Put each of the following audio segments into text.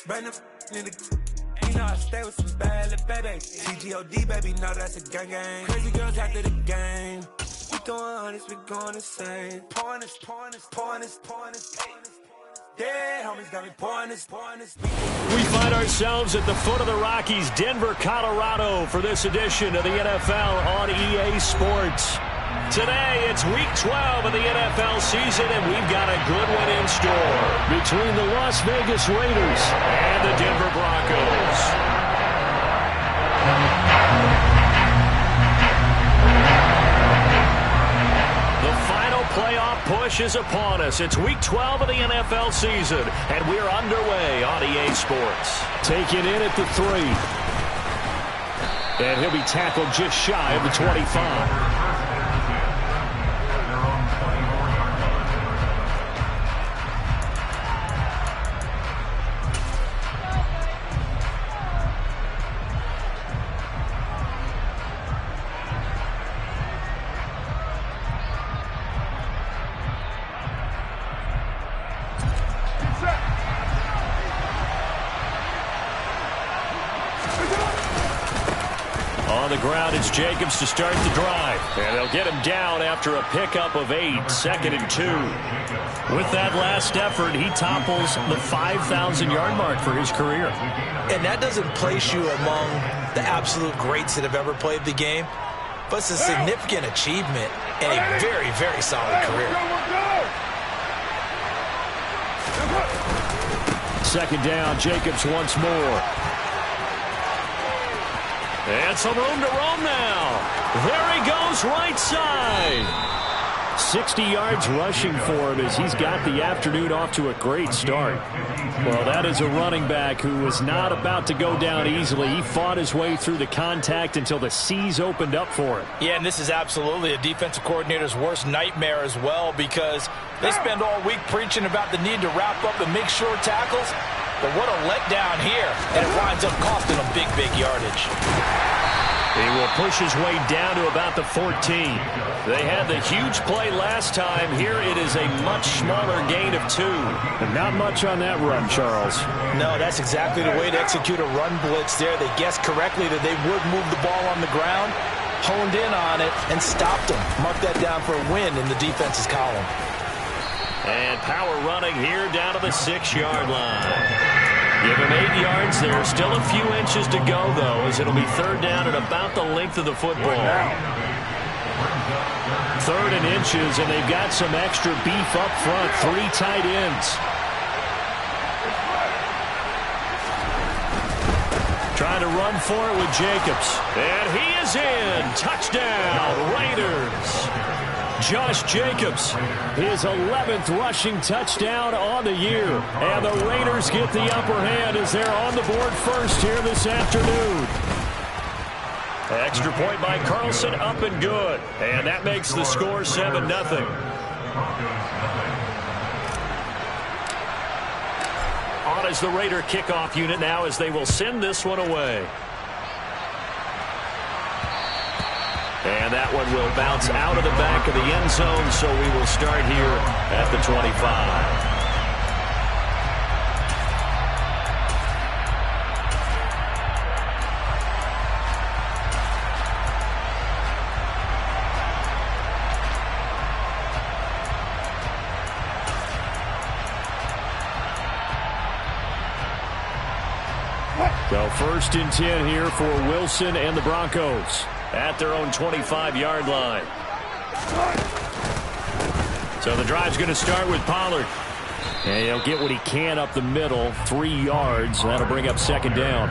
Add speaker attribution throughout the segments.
Speaker 1: Brand new in the. You know I stay with some bad little baby. CGOD, baby, know that's a gang gang. Crazy girls after the game. We throwing hundreds, we going insane. Pouring this. Dead homies got me pouring this.
Speaker 2: We find ourselves at the foot of the Rockies, Denver, Colorado, for this edition of the NFL on EA Sports. Today, it's Week 12 of the NFL season, and we've got a good one in store between the Las Vegas Raiders and the Denver Broncos. The final playoff push is upon us. It's Week 12 of the NFL season, and we're underway on EA Sports.
Speaker 3: Taking in at the 3. And he'll be tackled just shy of the 25.
Speaker 2: Ground, it's Jacobs to start the drive. And they'll get him down after a pickup of 8, 2nd and 2. With that last effort, he topples the 5,000-yard mark for his career.
Speaker 4: And that doesn't place you among the absolute greats that have ever played the game, but it's a significant achievement and a very, very solid career.
Speaker 3: 2nd down, Jacobs once more.
Speaker 2: And some room to roam now. There he goes, right side.
Speaker 3: 60 yards rushing for him as he's got the afternoon off to a great start. Well, that is a running back who was not about to go down easily. He fought his way through the contact until the seas opened up for him.
Speaker 4: Yeah, and this is absolutely a defensive coordinator's worst nightmare as well, because they spend all week preaching about the need to wrap up and make short tackles. But what a letdown here, and it winds up costing them big, big yardage.
Speaker 2: He will push his way down to about the 14. They had the huge play last time. Here it is a much smaller gain of 2.
Speaker 3: And not much on that run, Charles.
Speaker 4: No, that's exactly the way to execute a run blitz there. They guessed correctly that they would move the ball on the ground, honed in on it, and stopped them. Mark that down for a win in the defense's column.
Speaker 2: And power running here down to the 6-yard line. Give him 8 yards there. Still a few inches to go, though, as it'll be 3rd down at about the length of the football.
Speaker 3: 3rd and inches, and they've got some extra beef up front. 3 tight ends.
Speaker 2: Trying to run for it with Jacobs. And he is in. Touchdown, Raiders.
Speaker 3: Josh Jacobs, his 11th rushing touchdown on the year. And the Raiders get the upper hand as they're on the board first here this afternoon.
Speaker 2: Extra point by Carlson, up and good. And that makes the score 7-0. On is the Raider kickoff unit now as they will send this one away. And that one will bounce out of the back of the end zone, so we will start here at the 25.
Speaker 3: So 1st and 10 here for Wilson and the Broncos
Speaker 2: at their own 25-yard line. So the drive's going to start with Pollard.
Speaker 3: And he'll get what he can up the middle, 3 yards. That'll bring up 2nd down.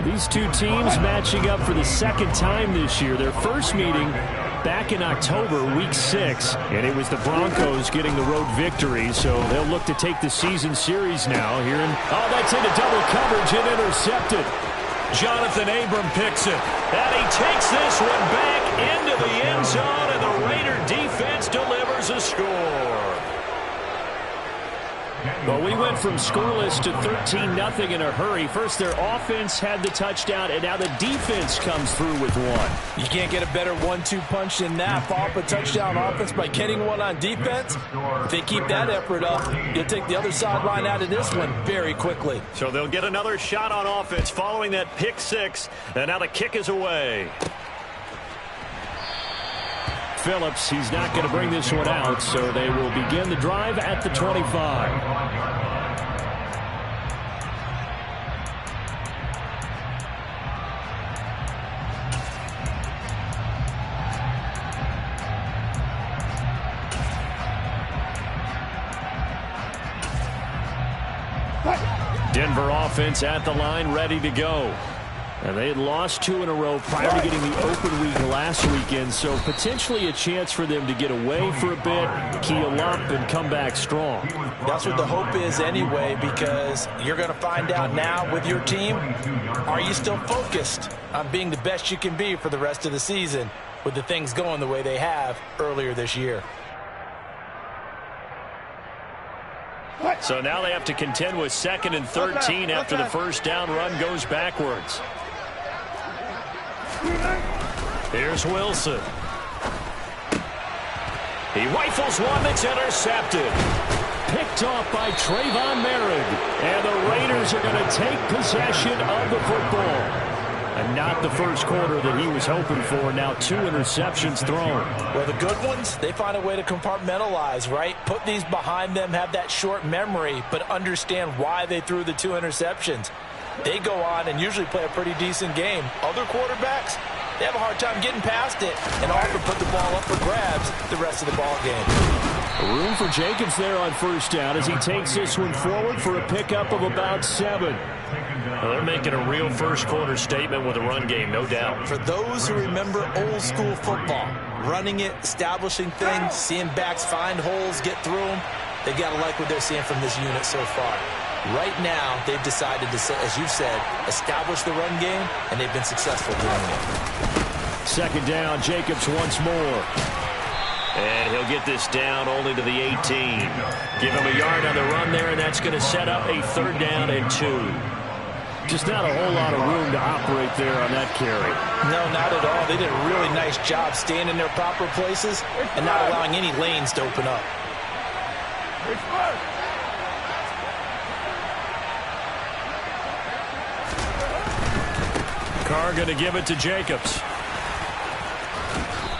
Speaker 3: These two teams matching up for the 2nd time this year. Their first meeting back in October, Week 6, and it was the Broncos getting the road victory, so they'll look to take the season series now here. Oh, that's into double coverage and intercepted.
Speaker 2: Jonathan Abram picks it, and he takes this one back into the end zone, and the Raider defense delivers a score.
Speaker 3: Well, we went from scoreless to 13-0 in a hurry. First, their offense had the touchdown, and now the defense comes through with one.
Speaker 4: You can't get a better 1-2 punch than that. Follow up a touchdown offense by getting one on defense. If they keep that effort up, you'll take the other sideline out of this one very quickly.
Speaker 2: So they'll get another shot on offense following that pick six, and now the kick is away.
Speaker 3: Phillips, he's not going to bring this one out, so they will begin the drive at the 25. Denver offense at the line, ready to go. And they had lost 2 in a row prior to getting the open week last weekend, so potentially a chance for them to get away for a bit, keel up, and come back strong.
Speaker 4: That's what the hope is anyway, because you're going to find out now with your team, are you still focused on being the best you can be for the rest of the season with the things going the way they have earlier this year?
Speaker 2: So now they have to contend with 2nd and 13 after the first down run goes backwards. Here's Wilson. He rifles one that's intercepted.
Speaker 3: Picked off by Trayvon Merritt. And the Raiders are going to take possession of the football. And not the first quarter that he was hoping for. Now 2 interceptions thrown.
Speaker 4: Well, the good ones, they find a way to compartmentalize, right? Put these behind them, have that short memory, but understand why they threw the 2 interceptions. They go on and usually play a pretty decent game. Other quarterbacks, they have a hard time getting past it and often put the ball up for grabs the rest of the ball game.
Speaker 3: Room for Jacobs there on first down as he takes this one forward for a pickup of about 7.
Speaker 2: Well, they're making a real first-quarter statement with a run game, no doubt.
Speaker 4: For those who remember old-school football, running it, establishing things, seeing backs find holes, get through them, they've got to like what they're seeing from this unit so far. Right now, they've decided to, as you've said, establish the run game, and they've been successful doing it.
Speaker 3: 2nd down, Jacobs once more.
Speaker 2: And he'll get this down only to the 18. Give him a yard on the run there, and that's going to set up a 3rd down and 2.
Speaker 3: Just not a whole lot of room to operate there on that carry.
Speaker 4: No, not at all. They did a really nice job staying in their proper places and not allowing any lanes to open up.
Speaker 2: Carr going to give it to Jacobs.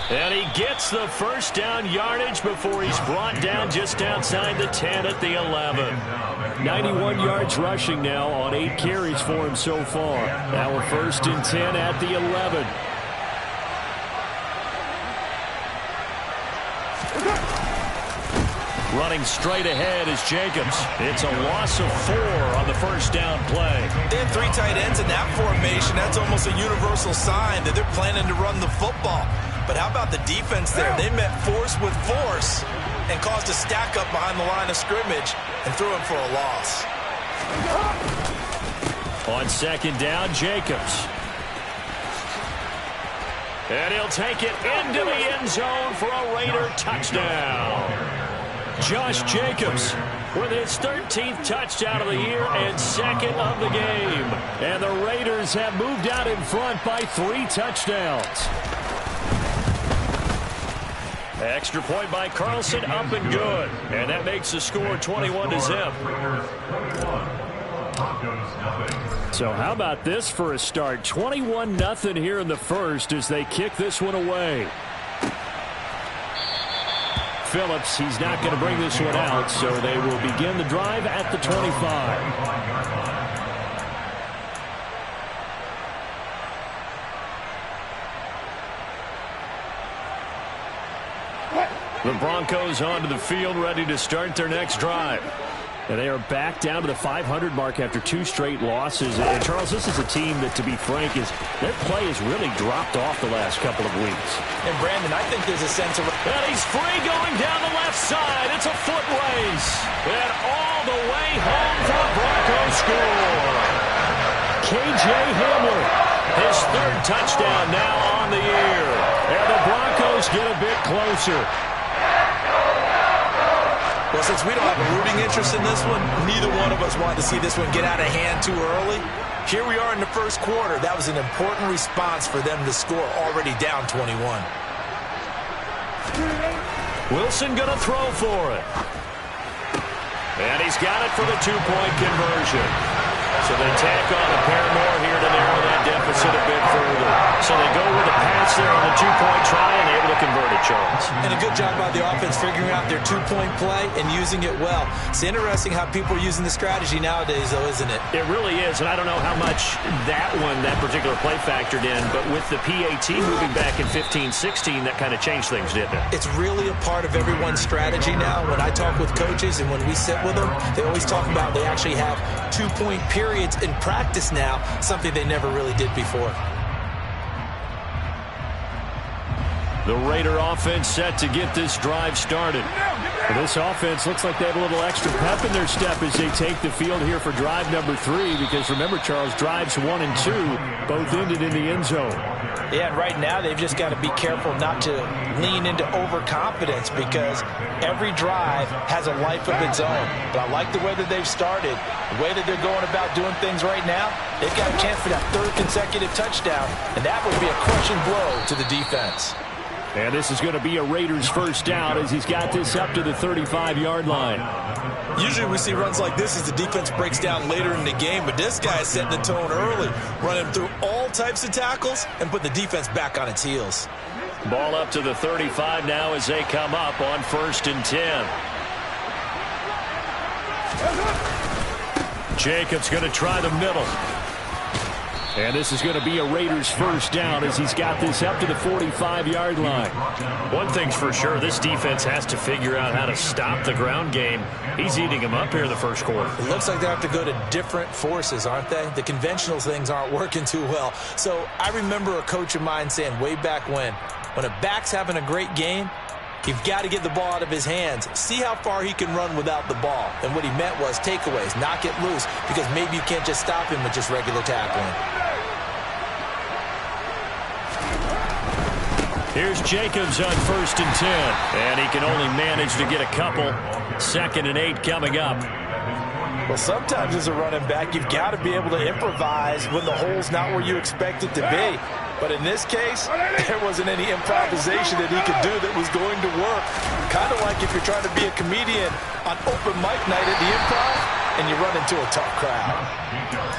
Speaker 2: And he gets the first down yardage before he's brought down just outside the 10 at the 11.
Speaker 3: 91 yards rushing now on 8 carries for him so far. Now a 1st and 10 at the 11.
Speaker 2: Running straight ahead is Jacobs. It's a loss of 4 on the first down play.
Speaker 4: They have 3 tight ends in that formation. That's almost a universal sign that they're planning to run the football. But how about the defense there? They met force with force and caused a stack up behind the line of scrimmage and threw him for a loss.
Speaker 2: On 2nd down, Jacobs. And he'll take it into the end zone for a Raider touchdown. Josh Jacobs with his 13th touchdown of the year and 2nd of the game.
Speaker 3: And the Raiders have moved out in front by 3 touchdowns.
Speaker 2: Extra point by Carlson, up and good. And that makes the score 21-0.
Speaker 3: So how about this for a start? 21-0 here in the first as they kick this one away. Phillips, he's not going to bring this one out, so they will begin the drive at the 25.
Speaker 2: The Broncos onto the field, ready to start their next drive.
Speaker 3: And they are back down to the 500 mark after 2 straight losses. And, Charles, this is a team that, to be frank, their play has really dropped off the last couple of weeks.
Speaker 4: And, Brandon, I think there's a sense of...
Speaker 2: And he's free going down the left side. It's a foot race. And all the way home for a Broncos score.
Speaker 3: K.J. Hamler.
Speaker 2: His 3rd touchdown now on the year.
Speaker 3: And the Broncos get a bit closer.
Speaker 4: Well, since we don't have a rooting interest in this one, neither one of us wanted to see this one get out of hand too early. Here we are in the first quarter. That was an important response for them to score, already down 21.
Speaker 2: Wilson going to throw for it. And he's got it for the two-point conversion. So they tack on a pair more here to narrow that deficit a bit further. So they go with a pass there on the two-point try and able to convert it, Charles.
Speaker 4: And a good job by the offense figuring out their two-point play and using it well. It's interesting how people are using the strategy nowadays, though, isn't it?
Speaker 2: It really is, and I don't know how much that particular play factored in, but with the PAT moving back in 15-16, that kind of changed things, didn't it?
Speaker 4: It's really a part of everyone's strategy now. When I talk with coaches and when we sit with them, they always talk about they actually have two-point periods in practice now, something they never really did before.
Speaker 2: The Raider offense set to get this drive started.
Speaker 3: This offense looks like they have a little extra pep in their step as they take the field here for drive number 3, because remember, Charles, drives 1 and 2 both ended in the end zone.
Speaker 4: Yeah, and right now they've just got to be careful not to lean into overconfidence, because every drive has a life of its own. But I like the way that they've started, the way that they're going about doing things right now. They've got a chance for that 3rd consecutive touchdown, and that would be a crushing blow to the defense.
Speaker 3: And this is going to be a Raiders first down as he's got this up to the 35-yard line.
Speaker 4: Usually we see runs like this as the defense breaks down later in the game, but this guy is setting the tone early, running through all types of tackles and put the defense back on its heels.
Speaker 2: Ball up to the 35 now as they come up on 1st and 10. Jacobs going to try the middle. And this is going to be a Raiders first down as he's got this up to the 45-yard line.
Speaker 3: One thing's for sure, this defense has to figure out how to stop the ground game. He's eating them up here in the first quarter.
Speaker 4: It looks like they have to go to different forces, aren't they? The conventional things aren't working too well. So I remember a coach of mine saying way back when a back's having a great game, you've got to get the ball out of his hands. See how far he can run without the ball. And what he meant was takeaways, knock it loose, because maybe you can't just stop him with just regular tackling.
Speaker 2: Here's Jacobs on 1st and 10. And he can only manage to get a couple. 2nd and 8 coming up.
Speaker 4: Well, sometimes as a running back, you've got to be able to improvise when the hole's not where you expect it to be. But in this case, there wasn't any improvisation that he could do that was going to work. Kind of like if you're trying to be a comedian on open mic night at the Improv and you run into a tough crowd.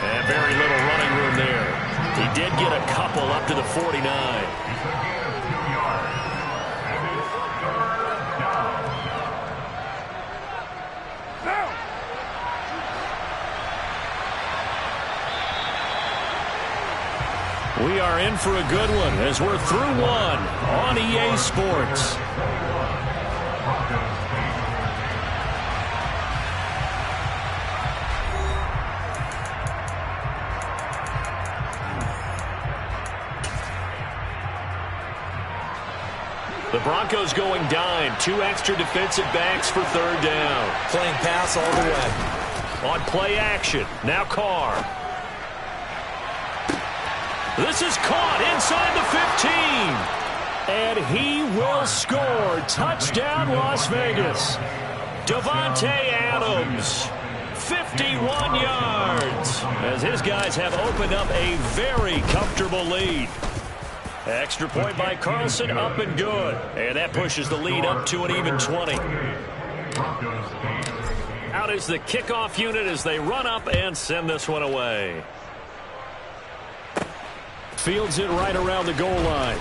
Speaker 2: And very little running room there. He did get a couple up to the 49. We are in for a good one as we're through one on EA Sports. The Broncos going dime. 2 extra defensive backs for 3rd down.
Speaker 4: Playing pass all the way.
Speaker 2: On play action. Now Carr. This is caught inside the 15. And he will score. Touchdown, Las Vegas. Devontae Adams, 51 yards. As his guys have opened up a very comfortable lead. Extra point by Carlson, up and good. And that pushes the lead up to an even 20. Out is the kickoff unit as they run up and send this one away. Fields it right around the goal line.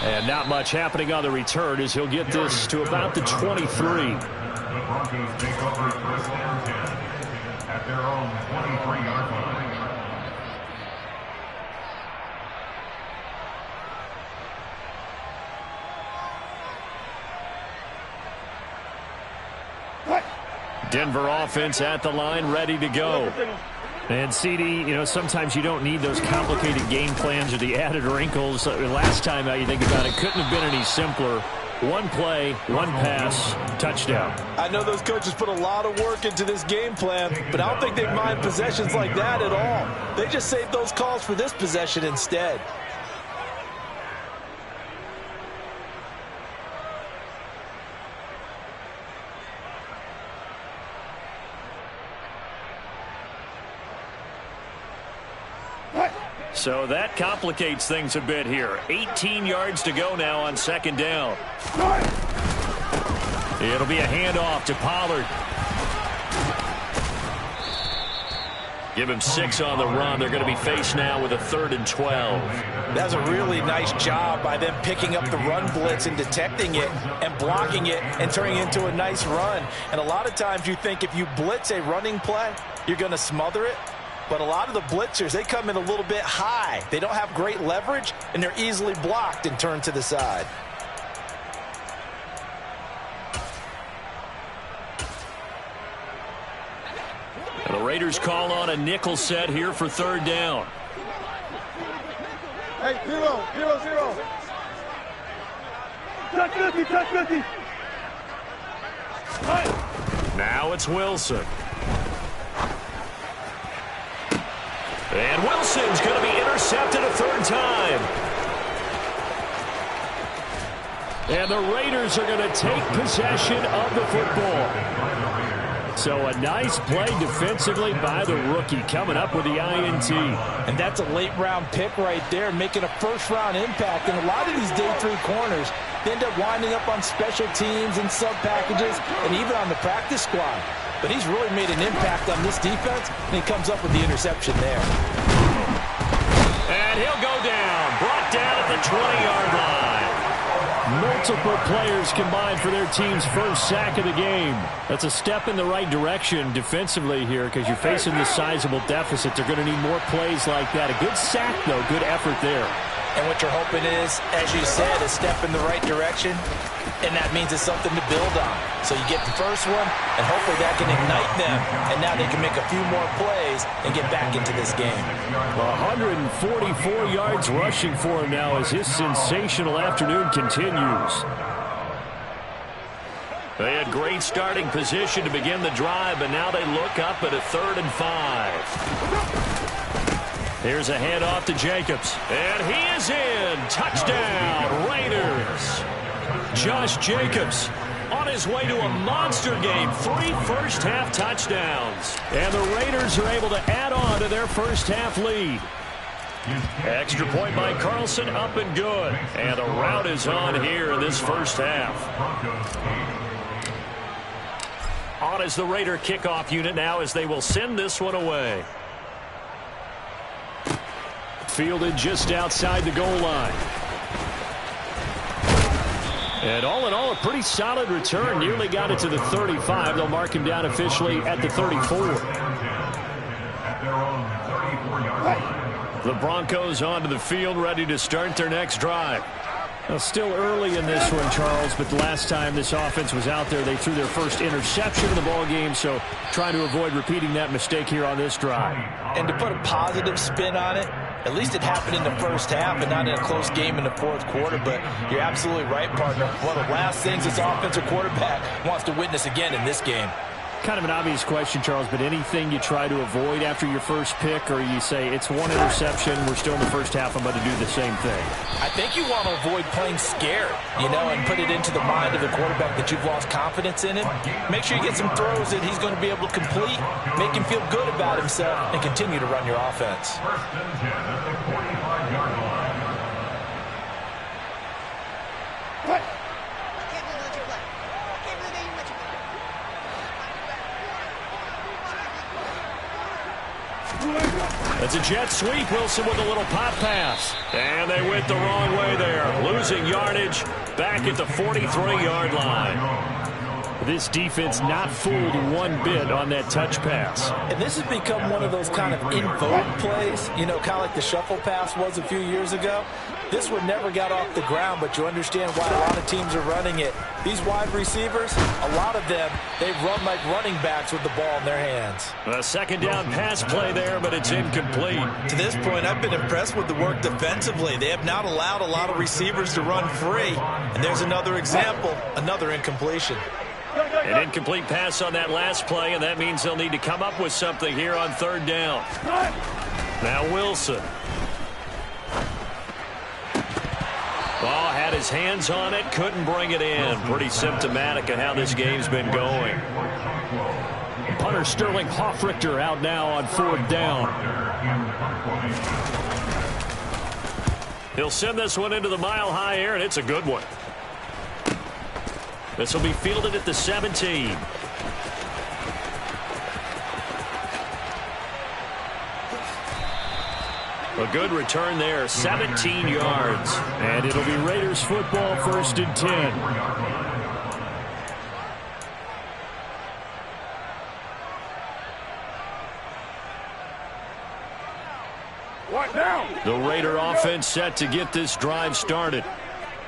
Speaker 2: And not much happening on the return as he'll get this to about the 23.
Speaker 5: The Broncos take over first and 10 at their own 23-yard line.
Speaker 2: Denver offense at the line, ready to go.
Speaker 3: And CD, sometimes you don't need those complicated game plans or the added wrinkles. Last time out, you think about it, couldn't have been any simpler. One play, one pass, touchdown.
Speaker 4: I know those coaches put a lot of work into this game plan, but I don't think they mind possessions like that at all. They just saved those calls for this possession instead.
Speaker 2: So that complicates things a bit here. 18 yards to go now on second down. It'll be a handoff to Pollard. Give him 6 on the run. They're going to be faced now with a 3rd and 12.
Speaker 4: That's a really nice job by them picking up the run blitz and detecting it and blocking it and turning it into a nice run. And a lot of times you think if you blitz a running play, you're going to smother it. But a lot of the blitzers, they come in a little bit high. They don't have great leverage, and they're easily blocked and turned to the side.
Speaker 2: And the Raiders call on a nickel set here for 3rd down.
Speaker 6: Hey, 0-0-0. Touch 50, touch 50.
Speaker 2: Now it's Wilson. And Wilson's going to be intercepted a 3rd time. And the Raiders are going to take possession of the football. So a nice play defensively by the rookie coming up with the INT.
Speaker 4: And that's a late-round pick right there, making a first-round impact. And a lot of these day 3 corners, they end up winding up on special teams and sub-packages and even on the practice squad. But he's really made an impact on this defense, and he comes up with the interception there.
Speaker 2: And he'll go down, brought down at the 20-yard line. Multiple players combined for their team's first sack of the game. That's a step in the right direction defensively here because you're facing this sizable deficit. They're going to need more plays like that. A good sack, though, good effort there.
Speaker 4: And what you're hoping is, as you said, a step in the right direction, and that means it's something to build on. So you get the first one, and hopefully that can ignite them, and now they can make a few more plays and get back into this game.
Speaker 2: 144 yards rushing for him now as his sensational afternoon continues. They had great starting position to begin the drive, but now they look up at a 3rd and 5. Here's a handoff to Jacobs. And he is in. Touchdown, Raiders. Josh Jacobs on his way to a monster game. 3 first-half touchdowns. And the Raiders are able to add on to their first-half lead. Extra point by Carlson, up and good. And the route is on here in this first half. On is the Raider kickoff unit now as they will send this one away. Fielded just outside the goal line. And all in all, a pretty solid return. Nearly got it to the 35. They'll mark him down officially at the 34. The Broncos onto the field, ready to start their next drive. Well, still early in this one, Charles, but the last time this offense was out there, they threw their first interception of the ball game, so trying to avoid repeating that mistake here on this drive.
Speaker 4: And to put a positive spin on it, at least it happened in the first half and not in a close game in the 4th quarter, but you're absolutely right, partner. One of the last things this offensive quarterback wants to witness again in this game.
Speaker 2: Kind of an obvious question, Charles, but anything you try to avoid after your first pick, or you say it's one interception, we're still in the first half, I'm going to do the same thing?
Speaker 4: I think you want to avoid playing scared, and put it into the mind of the quarterback that you've lost confidence in him. Make sure you get some throws that he's going to be able to complete, make him feel good about himself, and continue to run your offense.
Speaker 2: It's a jet sweep. Wilson with a little pop pass. And they went the wrong way there. Losing yardage back at the 43-yard line. This defense not fooled one bit on that touch pass.
Speaker 4: And this has become one of those kind of in vogue plays, kind of like the shuffle pass was a few years ago. This one never got off the ground, but you understand why a lot of teams are running it. These wide receivers, a lot of them, they run like running backs with the ball in their hands.
Speaker 2: A second down pass play there, but it's incomplete.
Speaker 4: To this point, I've been impressed with the work defensively. They have not allowed a lot of receivers to run free. And there's another example, another incompletion.
Speaker 2: An incomplete pass on that last play, and that means they'll need to come up with something here on 3rd down. Now Wilson. Ball had his hands on it, couldn't bring it in. Pretty symptomatic of how this game's been going. Punter Sterling Hoffrichter out now on 4th down. He'll send this one into the mile-high air, and it's a good one. This will be fielded at the 17. A good return there, 17 yards.
Speaker 3: And it'll be Raiders football, 1st and 10.
Speaker 6: What now?
Speaker 2: The Raider offense set to get this drive started.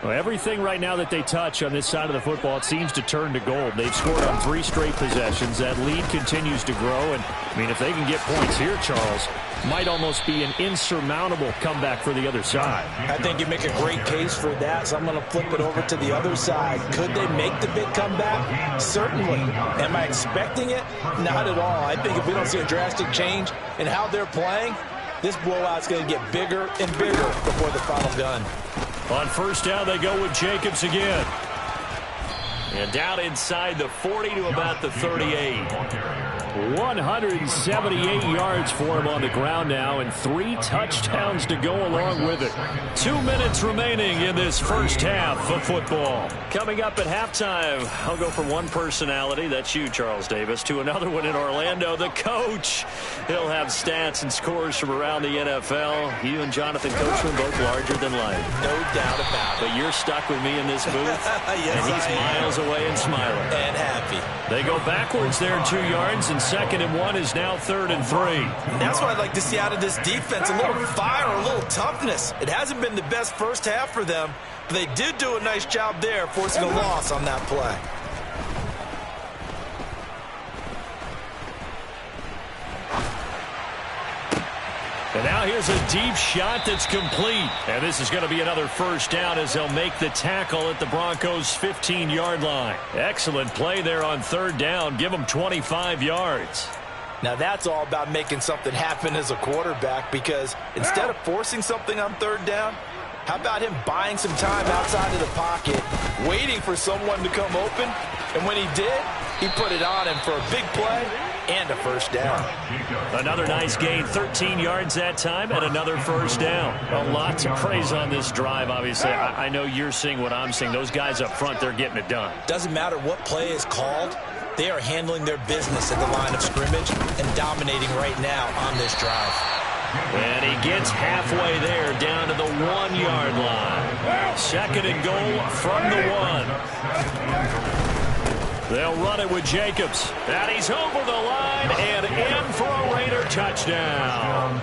Speaker 3: Well, everything right now that they touch on this side of the football, it seems to turn to gold. They've scored on 3 straight possessions. That lead continues to grow. And, I mean, if they can get points here, Charles, might almost be an insurmountable comeback for the other side.
Speaker 4: I think you make a great case for that, so I'm going to flip it over to the other side. Could they make the big comeback? Certainly. Am I expecting it? Not at all. I think if we don't see a drastic change in how they're playing, this blowout's going to get bigger and bigger before the final gun.
Speaker 2: On 1st down, they go with Jacobs again. And down inside the 40 to about the 38.
Speaker 3: 178 yards for him on the ground now, and 3 touchdowns to go along with it.
Speaker 2: 2 minutes remaining in this first half of football. Coming up at halftime, I'll go from one personality, that's you, Charles Davis, to another one in Orlando, the coach. He'll have stats and scores from around the NFL. You and Jonathan Coachman both larger than life.
Speaker 4: No doubt about it.
Speaker 2: But you're stuck with me in this booth,
Speaker 4: yes,
Speaker 2: and he's miles away and smiling.
Speaker 4: And happy.
Speaker 2: They go backwards there 2 yards, and 2nd and 1 is now 3rd and 3.
Speaker 4: That's what I'd like to see out of this defense, a little fire, a little toughness. It hasn't been the best first half for them, but they did do a nice job there, forcing a loss on that play.
Speaker 2: And now here's a deep shot that's complete. And this is going to be another 1st down as they'll make the tackle at the Broncos' 15-yard line. Excellent play there on 3rd down. Give them 25 yards.
Speaker 4: Now that's all about making something happen as a quarterback, because instead of forcing something on 3rd down, how about him buying some time outside of the pocket, waiting for someone to come open, and when he did, he put it on him for a big play and a 1st down.
Speaker 2: Another nice gain, 13 yards that time, and another 1st down. A lot to praise on this drive, obviously. I know you're seeing what I'm seeing. Those guys up front, they're getting it done.
Speaker 4: Doesn't matter what play is called. They are handling their business at the line of scrimmage and dominating right now on this drive.
Speaker 2: And he gets halfway there, down to the 1-yard line. 2nd and goal from the 1. They'll run it with Jacobs. And he's over the line and in for a Raider touchdown.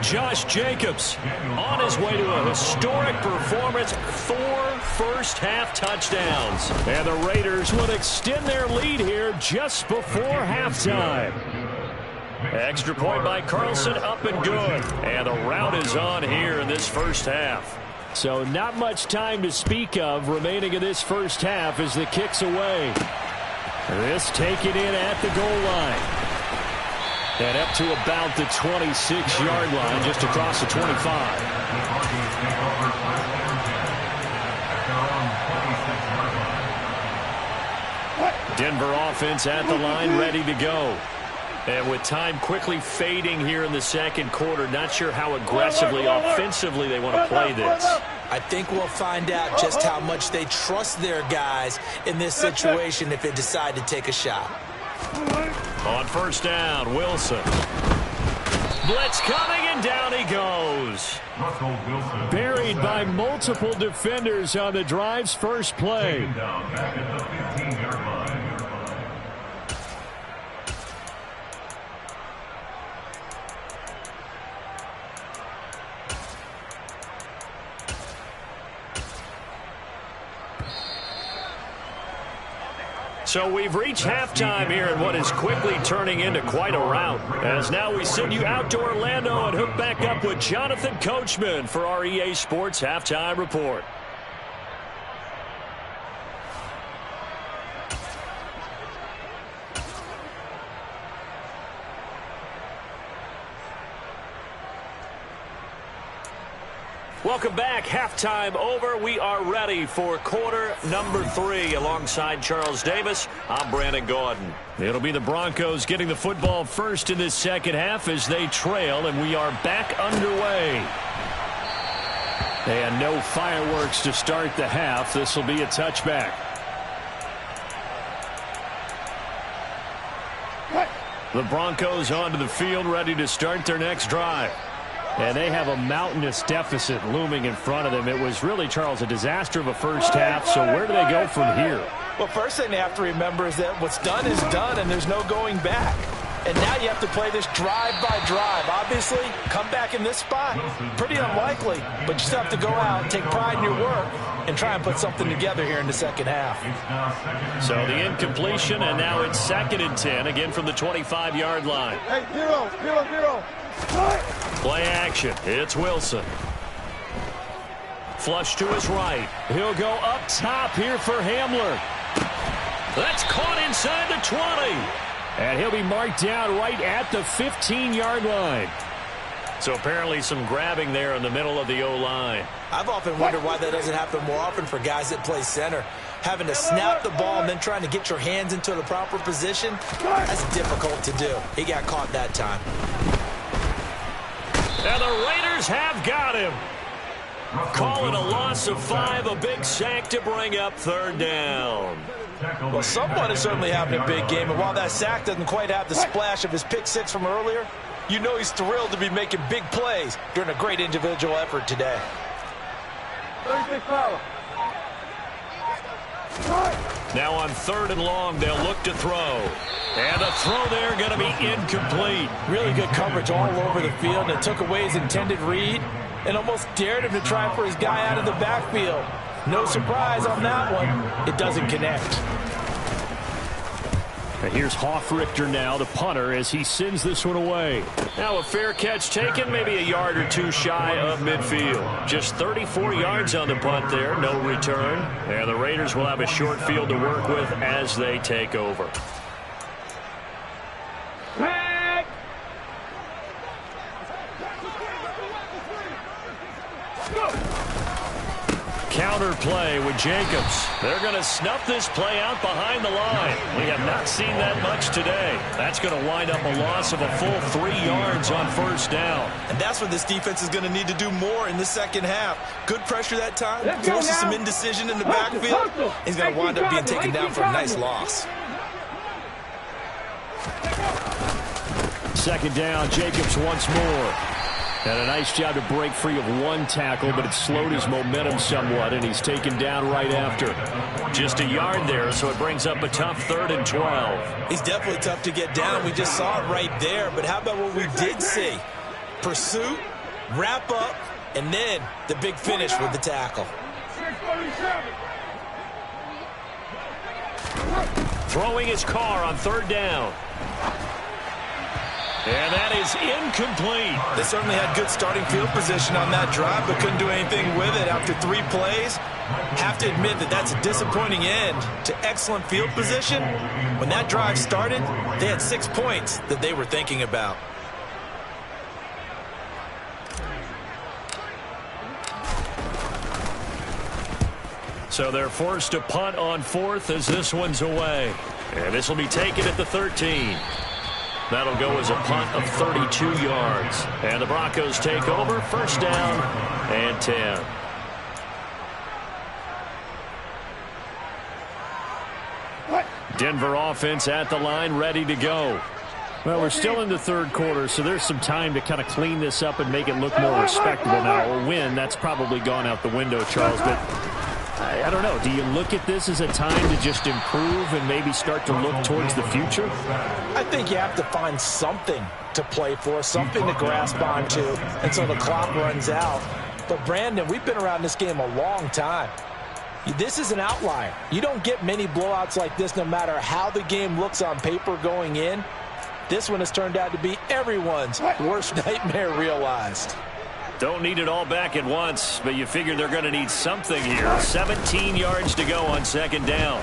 Speaker 2: Josh Jacobs on his way to a historic performance. 4 first-half touchdowns.
Speaker 3: And the Raiders would extend their lead here just before halftime.
Speaker 2: Extra point by Carlson, up and good. And the rout is on here in this first half.
Speaker 3: So not much time to speak of remaining in this first half as the kick's away. This taken in at the goal line. And up to about the 26-yard line, just across the 25.
Speaker 2: Denver offense at the line, ready to go. And with time quickly fading here in the 2nd quarter, not sure how aggressively, offensively they want to play this.
Speaker 4: I think we'll find out just how much they trust their guys in this situation if they decide to take a shot.
Speaker 2: On 1st down, Wilson. Blitz coming, and down he goes.
Speaker 3: Buried by multiple defenders on the drive's first play.
Speaker 2: So we've reached halftime here in what is quickly turning into quite a rout. As now we send you out to Orlando and hook back up with Jonathan Coachman for our EA Sports Halftime Report. Welcome back. Halftime over. We are ready for quarter number 3. Alongside Charles Davis, I'm Brandon Gaudin. It'll be the Broncos getting the football first in this second half as they trail, and we are back underway. And no fireworks to start the half. This will be a touchback. The Broncos onto the field, ready to start their next drive. And they have a mountainous deficit looming in front of them. It was really, Charles, a disaster of a first half. So where do they go from here?
Speaker 4: Well, first thing they have to remember is that what's done is done, and there's no going back. And now you have to play this drive by drive. Obviously, come back in this spot, pretty unlikely. But you still have to go out, take pride in your work, and try and put something together here in the second half.
Speaker 2: So the incompletion, and now it's 2nd and 10, again from the 25-yard line.
Speaker 6: Hey, 0-0-0.
Speaker 2: Play action. It's Wilson. Flush to his right. He'll go up top here for Hamler. That's caught inside the 20. And he'll be marked down right at the 15-yard line. So apparently some grabbing there in the middle of the O-line.
Speaker 4: I've often wondered why that doesn't happen more often for guys that play center. Having to snap the ball and then trying to get your hands into the proper position, that's difficult to do. He got caught that time.
Speaker 2: And the Raiders have got him. Calling a loss of 5, a big sack to bring up 3rd down.
Speaker 4: Well, someone is certainly having a big game, and while that sack doesn't quite have the splash of his pick six from earlier, you know he's thrilled to be making big plays during a great individual effort today.
Speaker 6: 36 foul.
Speaker 2: Now on 3rd and long, they'll look to throw. And the throw there going to be incomplete.
Speaker 4: Really good coverage all over the field, and it took away his intended read and almost dared him to try for his guy out of the backfield. No surprise on that one. It doesn't connect.
Speaker 2: And here's Hoffrichter now, the punter, as he sends this one away. Now a fair catch taken, maybe a yard or two shy of midfield. Just 34 yards on the punt there, no return. And the Raiders will have a short field to work with as they take over. Counter play with Jacobs. They're going to snuff this play out behind the line. We have not seen that much today. That's going to wind up a loss of a full 3 yards on 1st down.
Speaker 4: And that's what this defense is going to need to do more in the second half. Good pressure that time. Forces some indecision in the backfield. He's going to wind up being taken down for a nice loss.
Speaker 2: 2nd down, Jacobs once more. And a nice job to break free of one tackle, but it slowed his momentum somewhat, and he's taken down right after. Just a yard there, so it brings up a tough 3rd and 12.
Speaker 4: He's definitely tough to get down. We just saw it right there, but how about what we did see? Pursuit, wrap up, and then the big finish with the tackle.
Speaker 2: Throwing his car on 3rd down. And that is incomplete.
Speaker 4: They certainly had good starting field position on that drive, but couldn't do anything with it after 3 plays. Have to admit that that's a disappointing end to excellent field position. When that drive started, they had 6 points that they were thinking about.
Speaker 2: So they're forced to punt on 4th as this one's away. And this will be taken at the 13. That'll go as a punt of 32 yards. And the Broncos take over, 1st down and 10. Denver offense at the line, ready to go. Well, we're still in the 3rd quarter, so there's some time to kind of clean this up and make it look more respectable now. Or win, that's probably gone out the window, Charles. But I don't know. Do you look at this as a time to just improve and maybe start to look towards the future?
Speaker 4: I think you have to find something to play for, something to grasp onto until the clock runs out. But, Brandon, we've been around this game a long time. This is an outlier. You don't get many blowouts like this no matter how the game looks on paper going in. This one has turned out to be everyone's worst nightmare realized.
Speaker 2: Don't need it all back at once, but you figure they're going to need something here. 17 yards to go on 2nd down.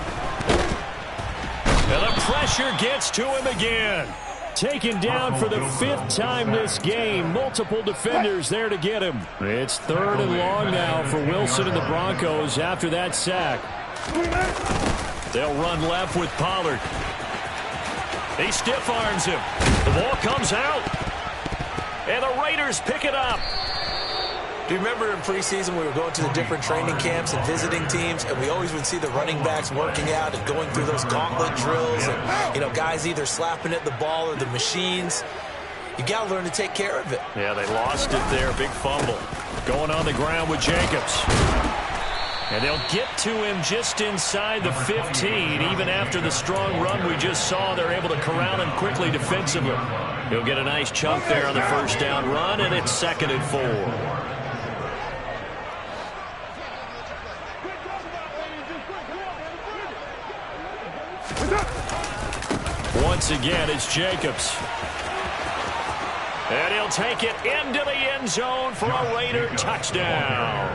Speaker 2: And the pressure gets to him again. Taken down for the 5th time this game. Multiple defenders there to get him. It's 3rd and long now for Wilson and the Broncos after that sack. They'll run left with Pollard. He stiff arms him. The ball comes out. And the Raiders pick it up.
Speaker 4: Do you remember in preseason we were going to the different training camps and visiting teams, and we always would see the running backs working out and going through those gauntlet drills and, you know, guys either slapping at the ball or the machines. You got to learn to take care of it.
Speaker 3: Yeah, they lost it there. Big fumble. Going on the ground with Jacobs. And they'll get to him just inside the 15. Even after the strong run we just saw, they're able to corral him quickly defensively. He'll get a nice chunk there on the first down run, and it's 2nd and 4. Once again, it's Jacobs. And he'll take it into the end zone for a Raider touchdown.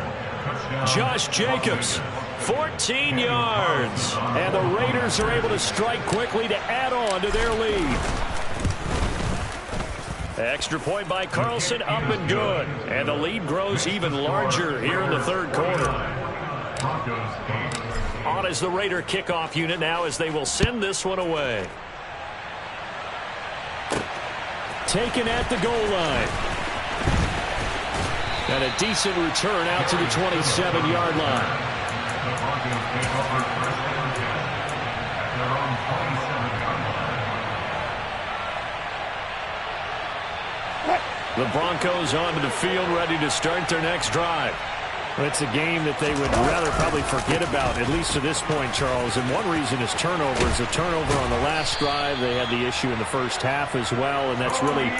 Speaker 3: Josh Jacobs, 14 yards. And the Raiders are able to strike quickly to add on to their lead. Extra point by Carlson, up and good. And the lead grows even larger here in the 3rd quarter. On is the Raider kickoff unit now as they will send this one away. Taken at the goal line. And a decent return out to the 27-yard line. The Broncos onto the field, ready to start their next drive. It's a game that they would rather probably forget about, at least to this point, Charles. And one reason is turnovers. A turnover on the last drive. They had the issue in the first half as well, and that's really,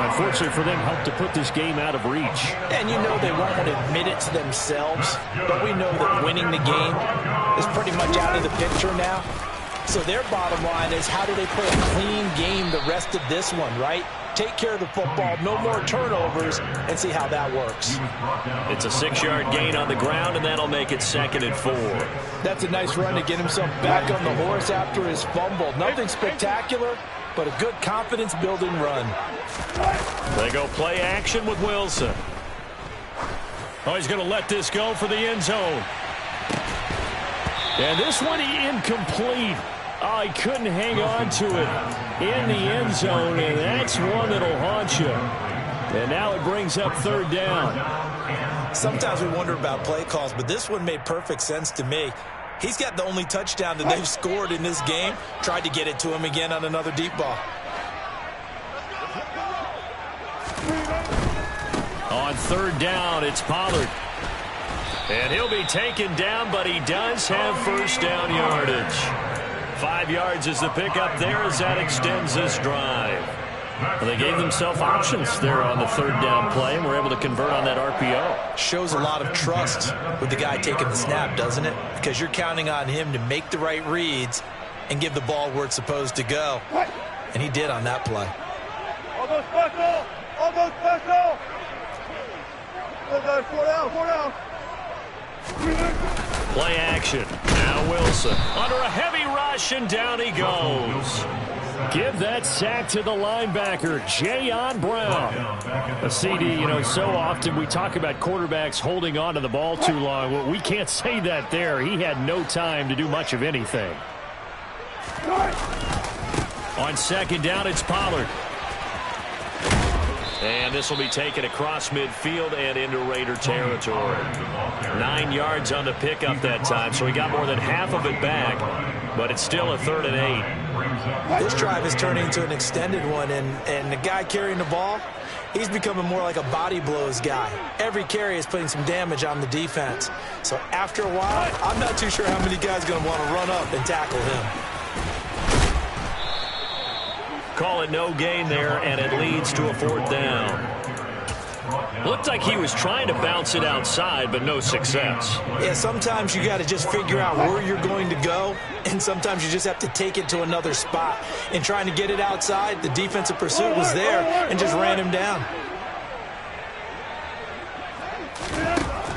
Speaker 3: unfortunately for them, helped to put this game out of reach.
Speaker 4: And you know they won't want to admit it to themselves, but we know that winning the game is pretty much out of the picture now. So their bottom line is, how do they play a clean game the rest of this one, right? Take care of the football, no more turnovers, and see how that works.
Speaker 3: It's a 6-yard gain on the ground, and that'll make it 2nd and 4.
Speaker 4: That's a nice run to get himself back on the horse after his fumble. Nothing spectacular, but a good confidence-building run.
Speaker 3: They go play action with Wilson. Oh, he's going to let this go for the end zone. And this one incomplete. Oh, he couldn't hang on to it in the end zone, and that's one that'll haunt you. And now it brings up 3rd down.
Speaker 4: Sometimes we wonder about play calls, but this one made perfect sense to me. He's got the only touchdown that they've scored in this game. Tried to get it to him again on another deep ball.
Speaker 3: On 3rd down, it's Pollard. And he'll be taken down, but he does have first down yardage. 5 yards is the pickup there as that extends this drive. Well, they gave themselves options there on the 3rd down play, and were able to convert on that RPO.
Speaker 4: Shows a lot of trust with the guy taking the snap, doesn't it? Because you're counting on him to make the right reads and give the ball where it's supposed to go. And he did on that play.
Speaker 6: All go special! All go special! Go guys, 4 down, 4 down!
Speaker 3: Play action. Now Wilson under a heavy rush, and down he goes. Give that sack to the linebacker, Jayon Brown. A CD, you know, so often we talk about quarterbacks holding on to the ball too long. Well, we can't say that there. He had no time to do much of anything. On 2nd down, it's Pollard. And this will be taken across midfield and into Raider territory. 9 yards on the pickup that time, so he got more than half of it back, but it's still a 3rd and 8.
Speaker 4: This drive is turning into an extended one, and the guy carrying the ball, he's becoming more like a body blows guy. Every carry is putting some damage on the defense. So after a while, I'm not too sure how many guys are going to want to run up and tackle him.
Speaker 3: Call it no gain there, and it leads to a 4th down. Looked like he was trying to bounce it outside, but no success.
Speaker 4: Yeah, sometimes you got to just figure out where you're going to go, and sometimes you just have to take it to another spot. In trying to get it outside, the defensive pursuit was there and just ran him down.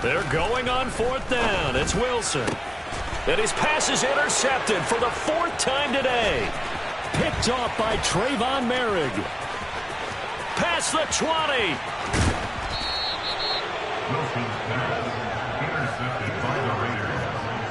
Speaker 3: They're going on 4th down. It's Wilson. And his pass is intercepted for the 4th time today. Picked off by Trayvon Merrick. Past the 20.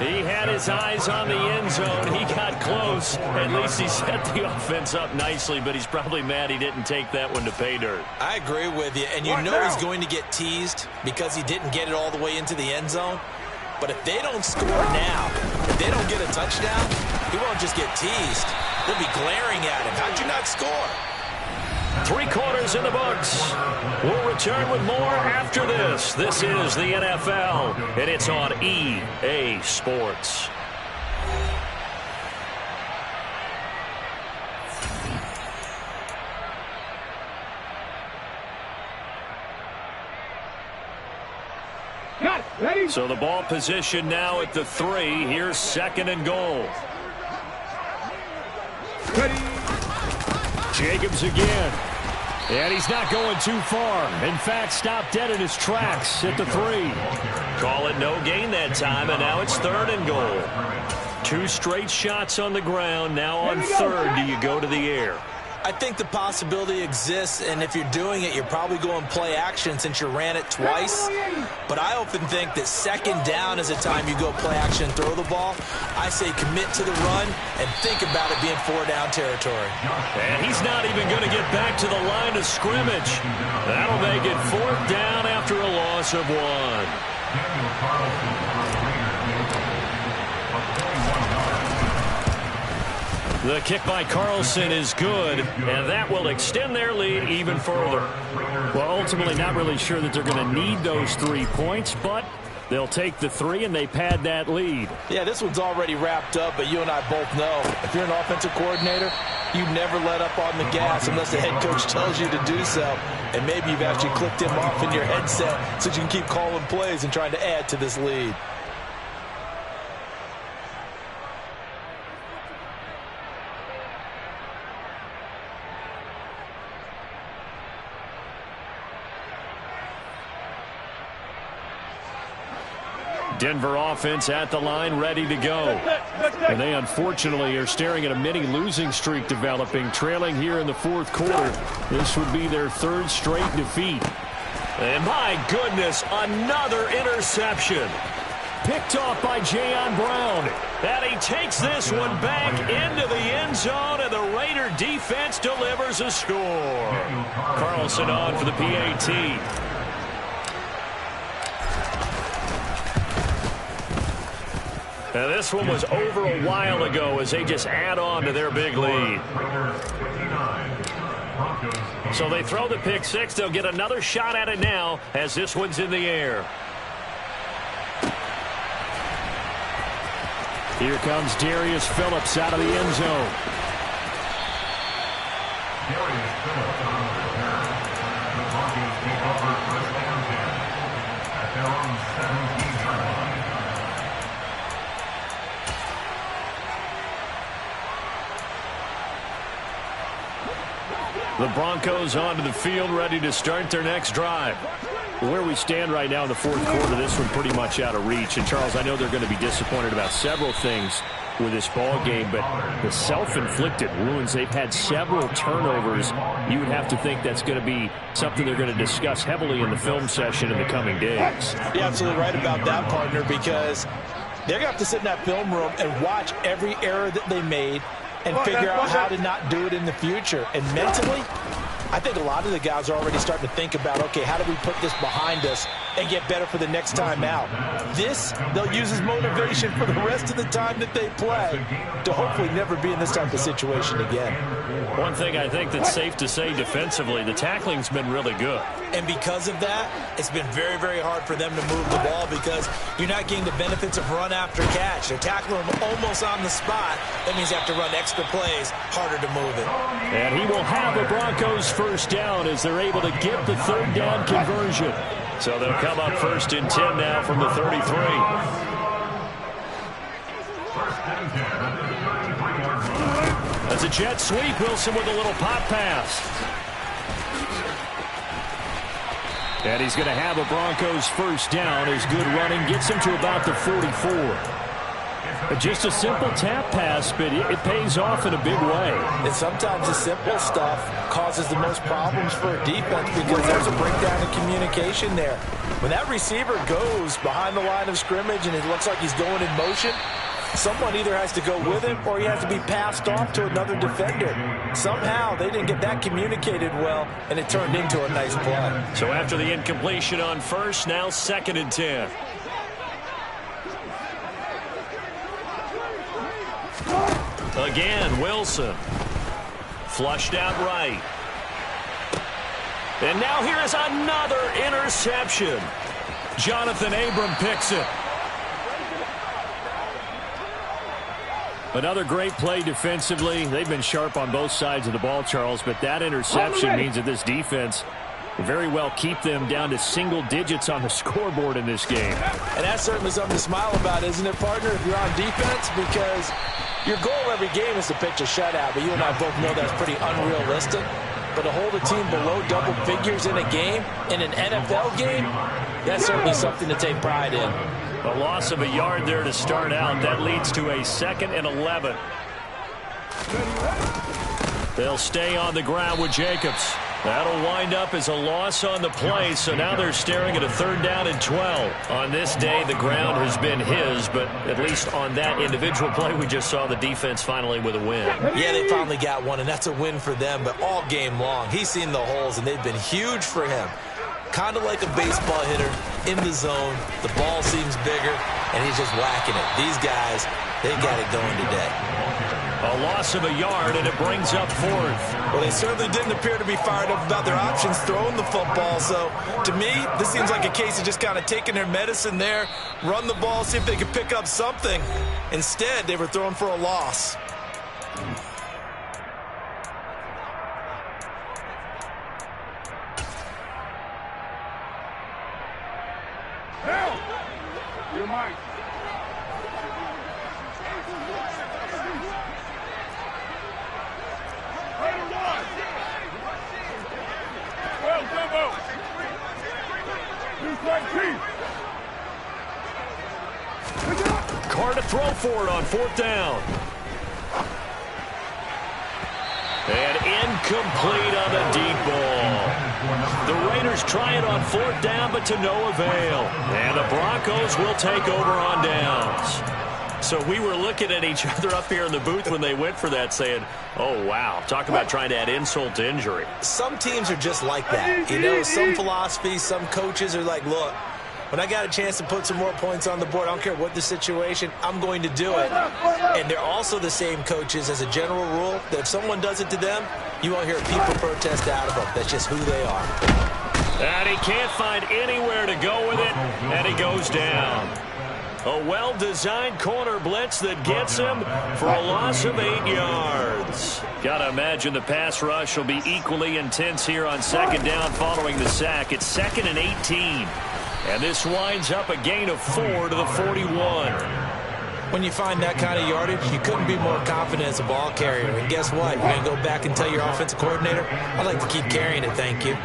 Speaker 3: He had
Speaker 2: his eyes on the end zone. He got close. At least he set the offense up nicely, but he's probably mad he didn't take that one to pay dirt.
Speaker 4: I agree with you, and you know he's going to get teased because he didn't get it all the way into the end zone. But if they don't score now, if they don't get a touchdown, he won't just get teased. They'll be glaring at him. How'd you not score?
Speaker 2: 3 quarters in the books. We'll return with more after this. This is the NFL, and it's on EA Sports. So the ball position now at the 3. Here's 2nd and goal. Jacobs again. And he's not going too far. In fact, stopped dead in his tracks at the 3. Call it no gain that time, and now it's 3rd and goal. 2 straight shots on the ground. Now on 3rd, do you go to the air?
Speaker 4: I think the possibility exists, and if you're doing it, you're probably going play action since you ran it twice. But I often think that 2nd down is a time you go play action and throw the ball. I say commit to the run and think about it being 4-down territory.
Speaker 2: And he's not even going to get back to the line of scrimmage. That'll make it 4th down after a loss of 1. The kick by Carlson is good, and that will extend their lead even further.
Speaker 3: Well, ultimately not really sure that they're going to need those 3 points, but they'll take the 3 and they pad that lead.
Speaker 4: Yeah, this one's already wrapped up, but you and I both know if you're an offensive coordinator, you never let up on the gas unless the head coach tells you to do so. And maybe you've actually clicked him off in your headset so you can keep calling plays and trying to add to this lead.
Speaker 2: Denver offense at the line, ready to go.
Speaker 3: And they unfortunately are staring at a mini losing streak developing, trailing here in the 4th quarter. This would be their 3rd straight defeat.
Speaker 2: And my goodness, another interception.
Speaker 3: Picked off by Jayon Brown.
Speaker 2: And he takes this one back into the end zone, and the Raider defense delivers a score. Carlson on for the PAT. Now, this one was over a while ago as they just add on to their big lead. So they throw the pick 6. They'll get another shot at it now as this one's in the air.
Speaker 3: Here comes Darius Phillips out of the end zone.
Speaker 5: Darius Phillips on the return. The Broncos take over 1st down 10 at their own 17-yard line.
Speaker 2: The Broncos onto the field, ready to start their next drive.
Speaker 3: Where we stand right now in the 4th quarter, this one pretty much out of reach. And, Charles, I know they're going to be disappointed about several things with this ball game, but the self-inflicted wounds, they've had several turnovers. You would have to think that's going to be something they're going to discuss heavily in the film session in the coming days.
Speaker 4: You're absolutely right about that, partner, because they're going to have to sit in that film room and watch every error that they made and figure out how to not do it in the future. And mentally, I think a lot of the guys are already starting to think about, okay, how do we put this behind us and get better for the next time out? This, they'll use as motivation for the rest of the time that they play to hopefully never be in this type of situation again.
Speaker 2: One thing I think that's safe to say defensively, the tackling's been really good.
Speaker 4: And because of that, it's been very, very hard for them to move the ball because you're not getting the benefits of run after catch. They're tackling them almost on the spot. That means you have to run extra plays, harder to move it.
Speaker 3: And he will have the Broncos 1st down as they're able to get the 3rd down conversion.
Speaker 2: So they'll come up 1st and 10 now from the 33.
Speaker 5: 1st and 10 at the 33-yard line.
Speaker 2: That's a jet sweep. Wilson with a little pop pass.
Speaker 3: And he's going to have a Broncos 1st down as good running gets him to about the 44. Just a simple tap pass, but it pays off in a big way.
Speaker 4: And sometimes the simple stuff causes the most problems for a defense because there's a breakdown in communication there. When that receiver goes behind the line of scrimmage and it looks like he's going in motion, Someone either has to go with him or he has to be passed off to another defender. Somehow they didn't get that communicated well, and it turned into a nice play.
Speaker 2: So after the incompletion on first, now 2nd and 10. Again, Wilson. Flushed out right. And now here is another interception. Jonathan Abram picks it.
Speaker 3: Another great play defensively. They've been sharp on both sides of the ball, Charles, but that interception means that this defense will very well keep them down to single digits on the scoreboard in this game.
Speaker 4: And that's certainly something to smile about, isn't it, partner, if you're on defense? Because your goal every game is to pitch a shutout, but you and I both know that's pretty unrealistic. But to hold a team below double figures in a game, in an NFL game, that's certainly something to take pride in.
Speaker 2: A loss of a yard there to start out. That leads to a 2nd and 11. They'll stay on the ground with Jacobs. That'll wind up as a loss on the play, so now they're staring at a 3rd down and 12. On this day, the ground has been his, but at least on that individual play, we just saw the defense finally with a win.
Speaker 4: Yeah, they finally got one, and that's a win for them, but all game long, he's seen the holes, and they've been huge for him. Kind of like a baseball hitter in the zone. The ball seems bigger, and he's just whacking it. These guys, they got it going today.
Speaker 2: A loss of a yard, and it brings up 4th.
Speaker 4: Well, they certainly didn't appear to be fired up about their options throwing the football. So, to me, this seems like a case of just kind of taking their medicine there, run the ball, see if they could pick up something. Instead, they were throwing for a loss.
Speaker 6: You're mine.
Speaker 2: Carr to throw for it on 4th down. And incomplete on the deep ball. The Raiders try it on 4th down, but to no avail. And the Broncos will take over on downs. So we were looking at each other up here in the booth when they went for that, saying, oh, wow, talk about trying to add insult to injury.
Speaker 4: Some teams are just like that. You know, some philosophies, some coaches are like, look, when I got a chance to put some more points on the board, I don't care what the situation, I'm going to do it. And they're also the same coaches as a general rule that if someone does it to them, you won't hear people protest out of them. That's just who they are.
Speaker 2: And he can't find anywhere to go with it, and he goes down. A well-designed corner blitz that gets him for a loss of 8 yards. Gotta imagine the pass rush will be equally intense here on 2nd down following the sack. It's 2nd and 18. And this winds up a gain of 4 to the 41.
Speaker 4: When you find that kind of yardage, you couldn't be more confident as a ball carrier. And guess what? You're going to go back and tell your offensive coordinator, I'd like to keep carrying it, thank you.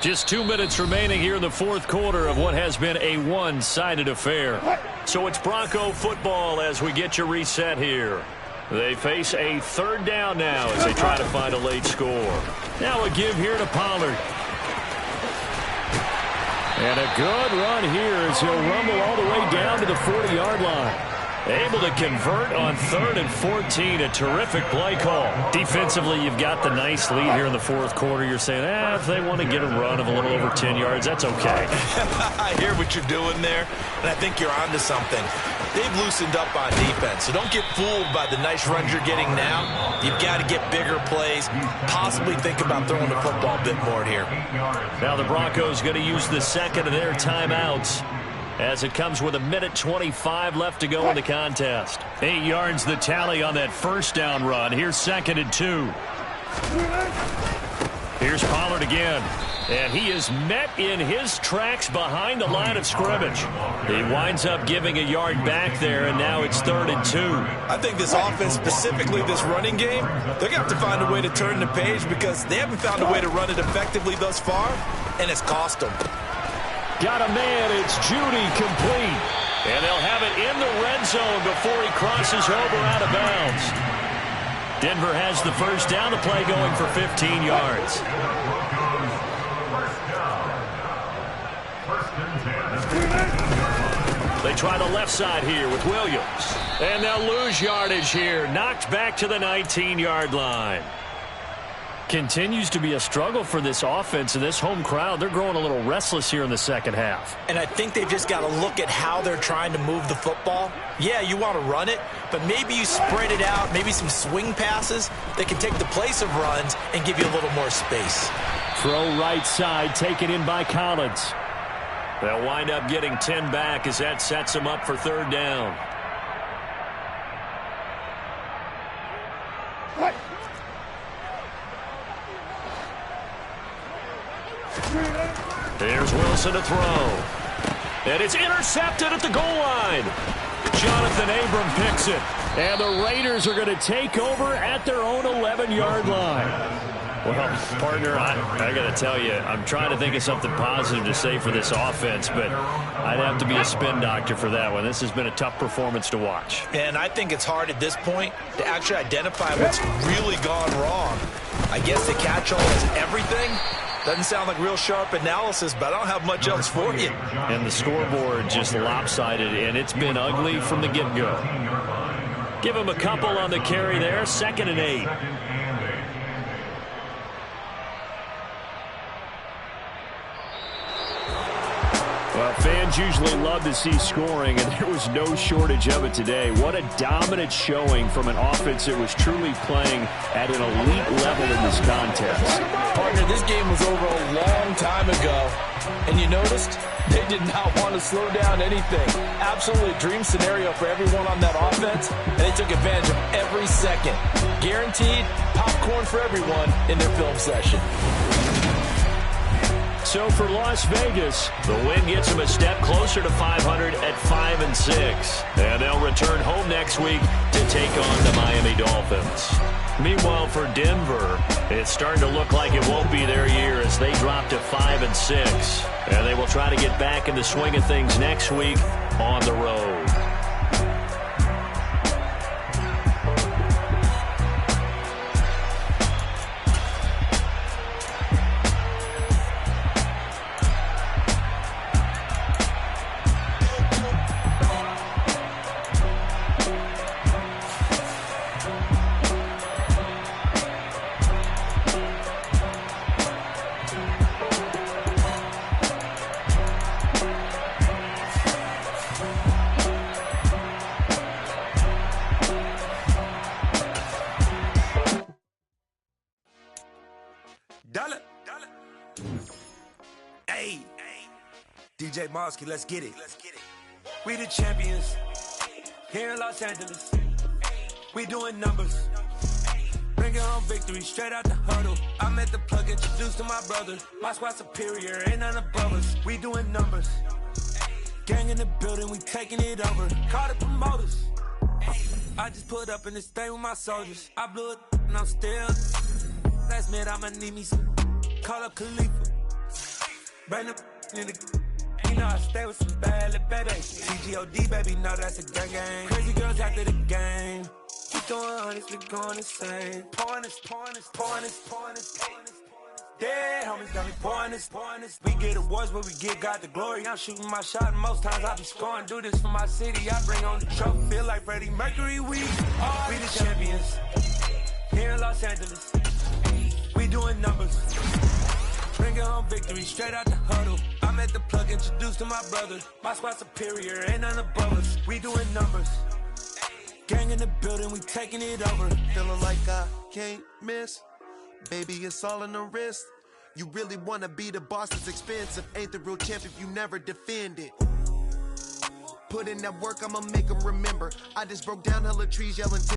Speaker 2: Just 2 minutes remaining here in the 4th quarter of what has been a one-sided affair. So it's Bronco football as we get you reset here. They face a 3rd down now as they try to find a late score. Now a give here to Pollard. And a good run here as he'll rumble all the way down to the 40-yard line. Able to convert on 3rd and 14. A terrific play call. Defensively, you've got the nice lead here in the 4th quarter. You're saying, if they want to get a run of a little over 10 yards, that's okay.
Speaker 4: I hear what you're doing there, and I think you're onto something. They've loosened up on defense, so don't get fooled by the nice runs you're getting now. You've got to get bigger plays, possibly think about throwing the football a bit more here.
Speaker 2: Now the Broncos going to use the 2nd of their timeouts as it comes with 1:25 left to go in the contest. 8 yards the tally on that 1st down run. Here's 2nd and 2. Here's Pollard again. And he is met in his tracks behind the line of scrimmage. He winds up giving a yard back there, and now it's 3rd and 2.
Speaker 4: I think this offense, specifically this running game, they're going to have to find a way to turn the page because they haven't found a way to run it effectively thus far, and it's cost them.
Speaker 2: Got a man, it's Judy complete. And they'll have it in the red zone before he crosses over out of bounds. Denver has the 1st down, the play going for 15 yards. They try the left side here with Williams. And they'll lose yardage here. Knocked back to the 19-yard line. Continues to be a struggle for this offense and this home crowd. They're growing a little restless here in the second half.
Speaker 4: And I think they've just got to look at how they're trying to move the football. Yeah, you want to run it, but maybe you spread it out, maybe some swing passes that can take the place of runs and give you a little more space.
Speaker 2: Throw right side, taken in by Collins. They'll wind up getting 10 back as that sets them up for third down. Here's Wilson to throw. And it's intercepted at the goal line. Jonathan Abram picks it. And the Raiders are going to take over at their own 11-yard line. Well, partner, I got to tell you, I'm trying to think of something positive to say for this offense, but I'd have to be a spin doctor for that one. This has been a tough performance to watch.
Speaker 4: And I think it's hard at this point to actually identify what's really gone wrong. I guess the catch-all is everything. Doesn't sound like real sharp analysis, but I don't have much else for you.
Speaker 2: And the scoreboard just lopsided, and it's been ugly from the get-go. Give him a couple on the carry there, 2nd and 8. Well, fans usually love to see scoring, and there was no shortage of it today. What a dominant showing from an offense that was truly playing at an elite level in this contest.
Speaker 4: Partner, this game was over a long time ago, and you noticed they did not want to slow down anything. Absolutely a dream scenario for everyone on that offense, and they took advantage of every second. Guaranteed popcorn for everyone in their film session.
Speaker 2: So for Las Vegas, the win gets them a step closer to 500 at 5-6. And they'll return home next week to take on the Miami Dolphins. Meanwhile, for Denver, it's starting to look like it won't be their year as they drop to 5-6. And they will try to get back in the swing of things next week on the road.
Speaker 1: Hey, DJ Mosky, let's get it. We the champions here in Los Angeles. We doing numbers. Bringing home victory straight out the huddle. I met the plug, introduced to my brother. My squad superior, ain't none above us. We doing numbers. Gang in the building, we taking it over. Call the promoters. I just put up in this thing with my soldiers. I blew it and I'm still. Last minute I'ma need me some. Call up Khalifa. Bring the in the. You know I stay with some bad little baby. CGOD baby, know that's a gang gang. Crazy girls after the game. We doing honest, we going insane. Pouring this. Dead homies got me pouring this. We get awards, but we get God the glory. I'm shooting my shot, and most times I be scoring. Do this for my city, I bring on the trophy. Feel like Freddie Mercury, we the champions here in Los Angeles. We doing numbers. Bringing home victory straight out the huddle. I met the plug, introduced to my brother. My squad superior, ain't none above us. We doing numbers. Gang in the building, we taking it over.
Speaker 7: Feeling like I can't miss. Baby, it's all in the wrist. You really wanna be the boss, it's expensive. Ain't the real champ if you never defend it. Put in that work, I'ma make them remember. I just broke down hella trees yelling